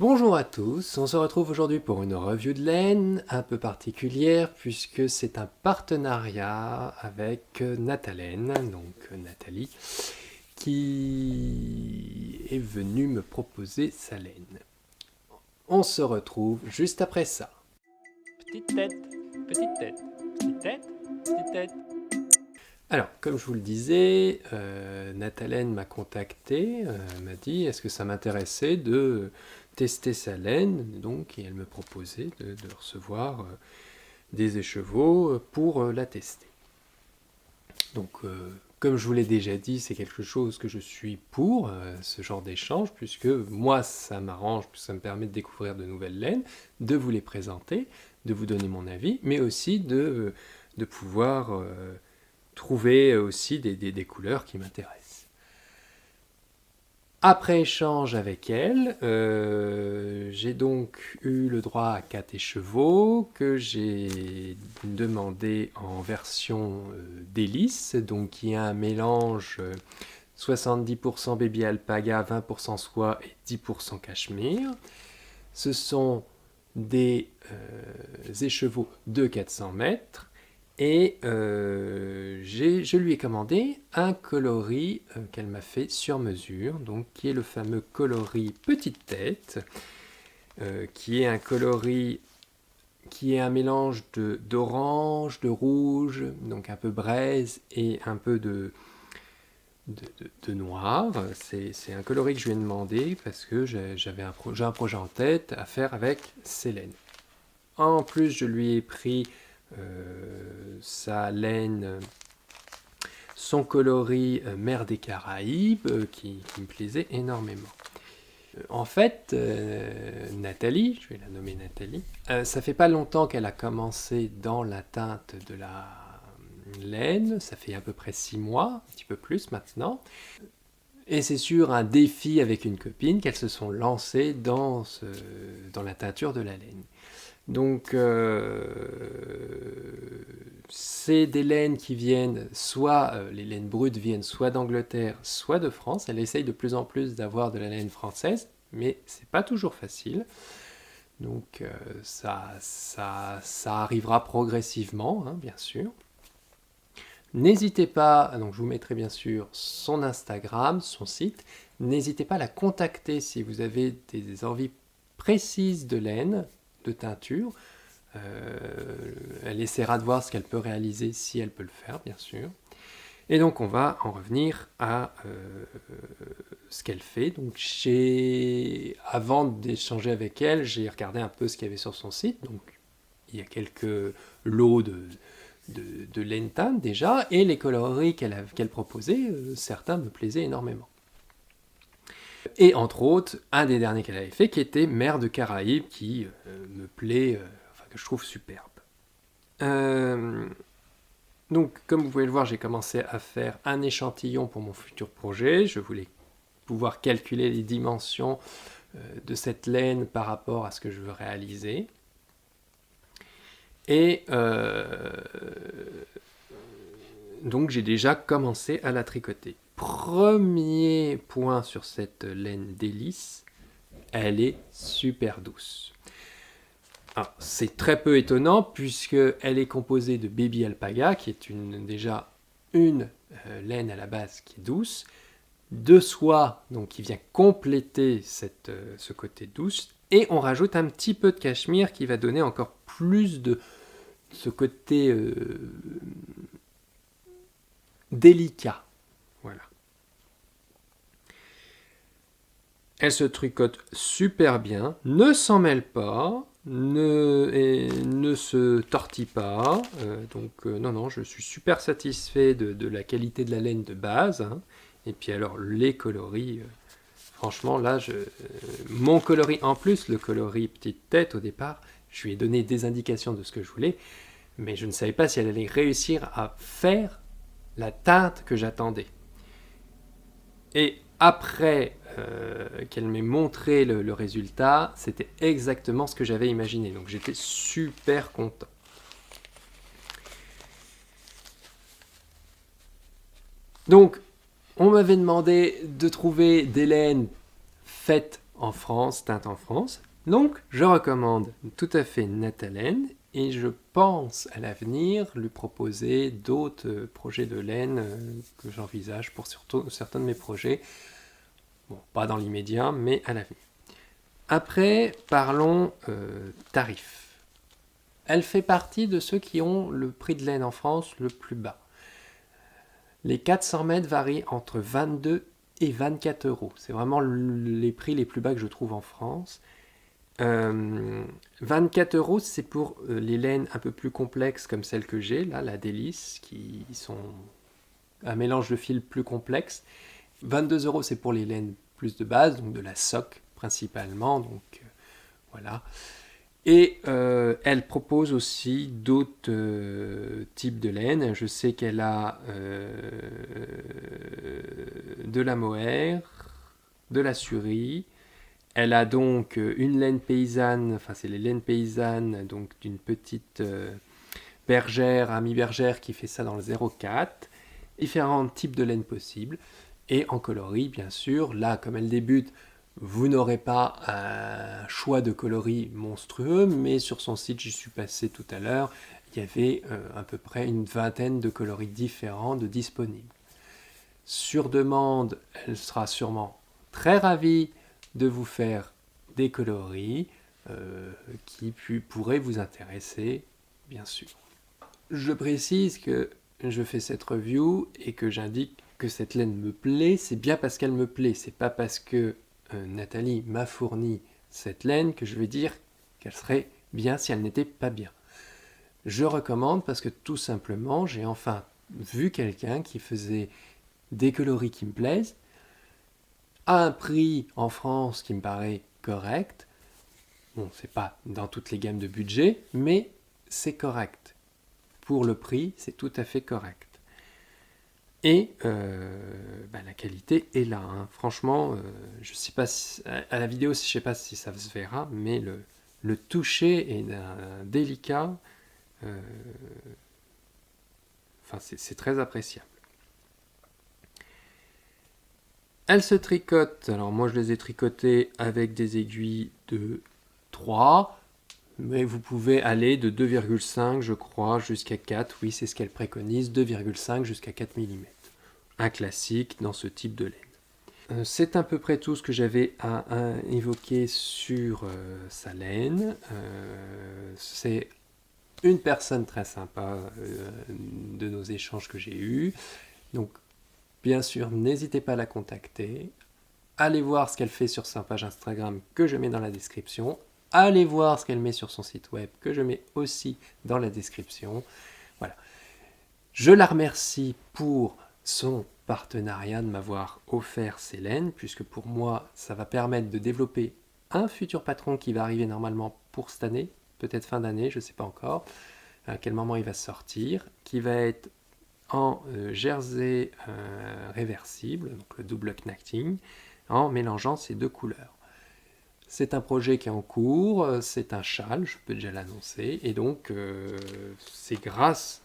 Bonjour à tous, on se retrouve aujourd'hui pour une review de laine un peu particulière puisque c'est un partenariat avec Natalaine, donc Nathalie, qui est venue me proposer sa laine. On se retrouve juste après ça. Petite tête, petite tête, petite tête, petite tête. Alors, comme je vous le disais, Natalaine m'a contacté, m'a dit est-ce que ça m'intéressait de tester sa laine, donc, et elle me proposait de recevoir des écheveaux pour la tester. Donc, comme je vous l'ai déjà dit, c'est quelque chose que je suis pour, ce genre d'échange, puisque moi, ça m'arrange, puisque ça me permet de découvrir de nouvelles laines, de vous les présenter, de vous donner mon avis, mais aussi de pouvoir trouver aussi des couleurs qui m'intéressent. Après échange avec elle, j'ai donc eu le droit à 4 écheveaux que j'ai demandé en version délice, donc qui est un mélange 70% baby alpaga, 20% soie et 10% cachemire. Ce sont des écheveaux de 400 mètres. Et je lui ai commandé un coloris qu'elle m'a fait sur mesure, donc qui est le fameux coloris petite tête, qui est un coloris qui est un mélange d'orange, de rouge, donc un peu braise et un peu de noir. C'est un coloris que je lui ai demandé parce que j'ai un projet en tête à faire avec Célène. En plus, je lui ai pris sa laine, son coloris mer des Caraïbes, qui me plaisait énormément. En fait, Nathalie, je vais la nommer Nathalie, ça fait pas longtemps qu'elle a commencé dans la teinte de la laine, ça fait à peu près 6 mois, un petit peu plus maintenant. Et c'est sur un défi avec une copine qu'elles se sont lancées dans la teinture de la laine. Donc, c'est des laines qui viennent, soit les laines brutes viennent soit d'Angleterre, soit de France. Elle essaye de plus en plus d'avoir de la laine française, mais c'est pas toujours facile. Donc, ça arrivera progressivement, hein, bien sûr. N'hésitez pas, donc je vous mettrai bien sûr son Instagram, son site. N'hésitez pas à la contacter si vous avez des envies précises de laine, de teinture. Elle essaiera de voir ce qu'elle peut réaliser, si elle peut le faire, bien sûr. Et donc, on va en revenir à ce qu'elle fait. Donc, avant d'échanger avec elle, j'ai regardé un peu ce qu'il y avait sur son site. Donc, il y a quelques lots de laine teinte déjà, et les coloris qu'elle proposait, certains me plaisaient énormément. Et entre autres, un des derniers qu'elle avait fait, qui était Mer de Caraïbes, qui me plaît, que je trouve superbe. Donc, comme vous pouvez le voir, j'ai commencé à faire un échantillon pour mon futur projet. Je voulais pouvoir calculer les dimensions de cette laine par rapport à ce que je veux réaliser. Et donc, j'ai déjà commencé à la tricoter. Premier point sur cette laine délice, elle est super douce. C'est très peu étonnant puisqu'elle est composée de baby alpaga, qui est déjà une laine à la base qui est douce, de soie, donc qui vient compléter ce côté douce, et on rajoute un petit peu de cachemire qui va donner encore plus de ce côté délicat. Voilà. Elle se tricote super bien, ne s'en mêle pas, ne se tortille pas. Non, je suis super satisfait de la qualité de la laine de base. Hein. Et puis alors, les coloris, franchement, là, mon coloris en plus, le coloris petite tête au départ, je lui ai donné des indications de ce que je voulais, mais je ne savais pas si elle allait réussir à faire la teinte que j'attendais. Et après qu'elle m'ait montré le résultat, c'était exactement ce que j'avais imaginé. Donc j'étais super content. Donc, on m'avait demandé de trouver des laines faites en France, teinte en France. Donc, je recommande tout à fait Natalaine et je pense à l'avenir lui proposer d'autres projets de laine que j'envisage pour surtout certains de mes projets. Bon, pas dans l'immédiat, mais à l'avenir. Après, parlons tarifs. Elle fait partie de ceux qui ont le prix de laine en France le plus bas. Les 400 mètres varient entre 22 et 24 euros. C'est vraiment les prix les plus bas que je trouve en France. 24 euros, c'est pour les laines un peu plus complexes comme celle que j'ai, là, la Délice, qui sont un mélange de fils plus complexe. 22 euros, c'est pour les laines plus de base, donc de la soque principalement. Donc voilà. Et elle propose aussi d'autres types de laine. Je sais qu'elle a de la mohair, de la surie. Elle a donc une laine paysanne, enfin c'est les laines paysannes, donc d'une petite bergère, ami-bergère qui fait ça dans le 04. Différents types de laine possibles. Et en coloris, bien sûr, là, comme elle débute, vous n'aurez pas un choix de coloris monstrueux, mais sur son site, j'y suis passé tout à l'heure, il y avait à peu près une vingtaine de coloris différents de disponibles. Sur demande, elle sera sûrement très ravie de vous faire des coloris qui pourraient vous intéresser, bien sûr. Je précise que je fais cette review et que j'indique que cette laine me plaît, c'est bien parce qu'elle me plaît, c'est pas parce que Nathalie m'a fourni cette laine que je vais dire qu'elle serait bien si elle n'était pas bien. Je recommande parce que tout simplement, j'ai enfin vu quelqu'un qui faisait des coloris qui me plaisent, à un prix en France qui me paraît correct. Bon, c'est pas dans toutes les gammes de budget, mais c'est correct. Pour le prix, c'est tout à fait correct. Et la qualité est là. Hein. Franchement, je sais pas si, à la vidéo, je ne sais pas si ça se verra, mais le toucher est délicat. C'est très appréciable. Elle se tricote. Alors moi, je les ai tricotées avec des aiguilles de 3, mais vous pouvez aller de 2,5, je crois, jusqu'à 4. Oui, c'est ce qu'elle préconise, 2,5 jusqu'à 4 mm. Un classique dans ce type de laine. C'est à peu près tout ce que j'avais à évoquer sur sa laine. C'est une personne très sympa de nos échanges que j'ai eus. Donc, bien sûr, n'hésitez pas à la contacter. Allez voir ce qu'elle fait sur sa page Instagram que je mets dans la description. Allez voir ce qu'elle met sur son site web que je mets aussi dans la description. Voilà. Je la remercie pour son partenariat de m'avoir offert ces laines, puisque pour moi, ça va permettre de développer un futur patron qui va arriver normalement pour cette année, peut-être fin d'année, je ne sais pas encore à quel moment il va sortir, qui va être en jersey réversible, donc le double knacking, en mélangeant ces deux couleurs. C'est un projet qui est en cours, c'est un châle, je peux déjà l'annoncer, et donc c'est grâce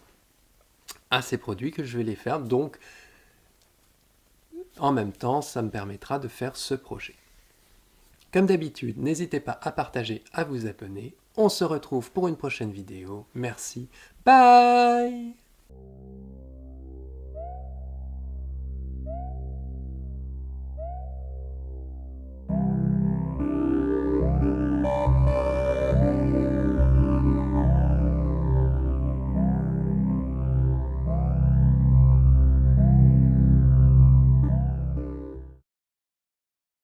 à ces produits que je vais les faire, donc en même temps, ça me permettra de faire ce projet. Comme d'habitude, n'hésitez pas à partager, à vous abonner. On se retrouve pour une prochaine vidéo. Merci. Bye!